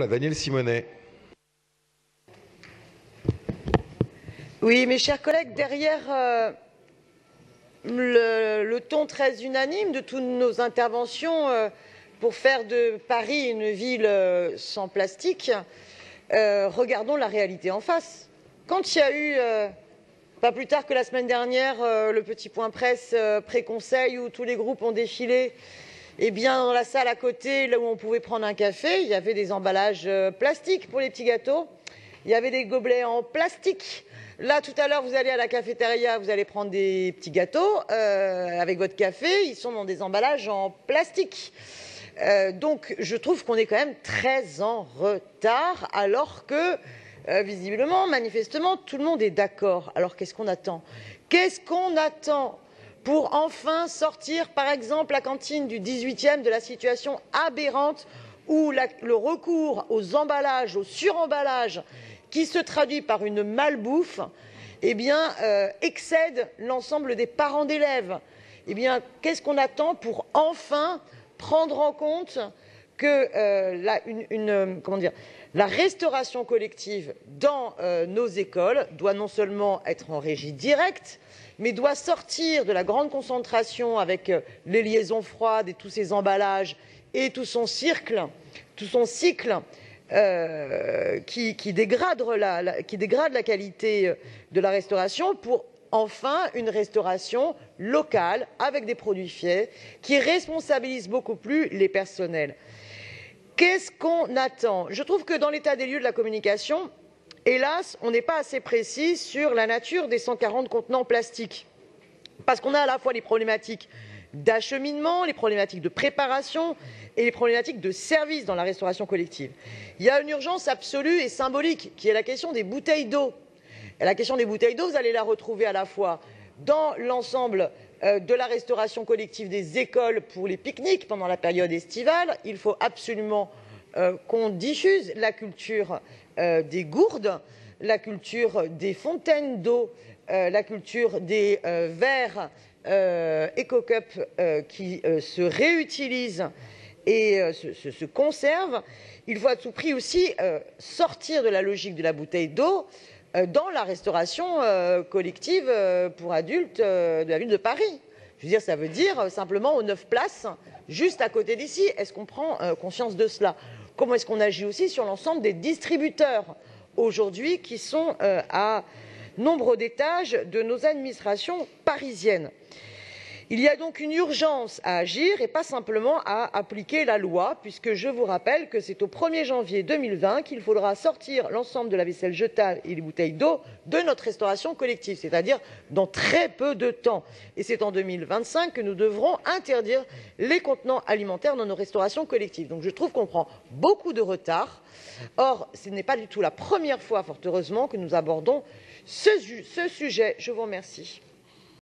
Daniel Simonet. Oui, mes chers collègues, derrière le ton très unanime de toutes nos interventions pour faire de Paris une ville sans plastique, regardons la réalité en face. Quand il y a eu, pas plus tard que la semaine dernière, le petit point presse pré-conseil où tous les groupes ont défilé, eh bien, dans la salle à côté, là où on pouvait prendre un café, il y avait des emballages plastiques pour les petits gâteaux, il y avait des gobelets en plastique. Là, tout à l'heure, vous allez à la cafétéria, vous allez prendre des petits gâteaux avec votre café. Ils sont dans des emballages en plastique. Donc, je trouve qu'on est quand même très en retard, alors que, visiblement, manifestement, tout le monde est d'accord. Alors, qu'est-ce qu'on attend? Qu'est-ce qu'on attend pour enfin sortir, par exemple, la cantine du 18e de la situation aberrante où le recours aux emballages, au suremballage, qui se traduit par une malbouffe, eh bien, excède l'ensemble des parents d'élèves. Eh bien, qu'est-ce qu'on attend pour enfin prendre en compte que la restauration collective dans nos écoles doit non seulement être en régie directe, mais doit sortir de la grande concentration avec les liaisons froides et tous ces emballages et tout son cycle qui dégrade la qualité de la restauration pour enfin une restauration locale avec des produits faits qui responsabilise beaucoup plus les personnels. Qu'est-ce qu'on attend? Je trouve que dans l'état des lieux de la communication, hélas, on n'est pas assez précis sur la nature des 140 contenants plastiques. Parce qu'on a à la fois les problématiques d'acheminement, les problématiques de préparation et les problématiques de service dans la restauration collective. Il y a une urgence absolue et symbolique qui est la question des bouteilles d'eau. Et la question des bouteilles d'eau, vous allez la retrouver à la fois dans l'ensemble de la restauration collective des écoles pour les pique-niques pendant la période estivale. Il faut absolument qu'on diffuse la culture des gourdes, la culture des fontaines d'eau, la culture des verres EcoCup qui se réutilisent et se conservent. Il faut à tout prix aussi sortir de la logique de la bouteille d'eau dans la restauration collective pour adultes de la ville de Paris. Je veux dire, ça veut dire simplement aux 9 places, juste à côté d'ici. Est-ce qu'on prend conscience de cela? Comment est-ce qu'on agit aussi sur l'ensemble des distributeurs aujourd'hui qui sont à nombre d'étages de nos administrations parisiennes? Il y a donc une urgence à agir et pas simplement à appliquer la loi, puisque je vous rappelle que c'est au 1er janvier 2020 qu'il faudra sortir l'ensemble de la vaisselle jetable et les bouteilles d'eau de notre restauration collective, c'est-à-dire dans très peu de temps. Et c'est en 2025 que nous devrons interdire les contenants alimentaires dans nos restaurations collectives. Donc je trouve qu'on prend beaucoup de retard. Or, ce n'est pas du tout la première fois, fort heureusement, que nous abordons ce sujet. Je vous remercie.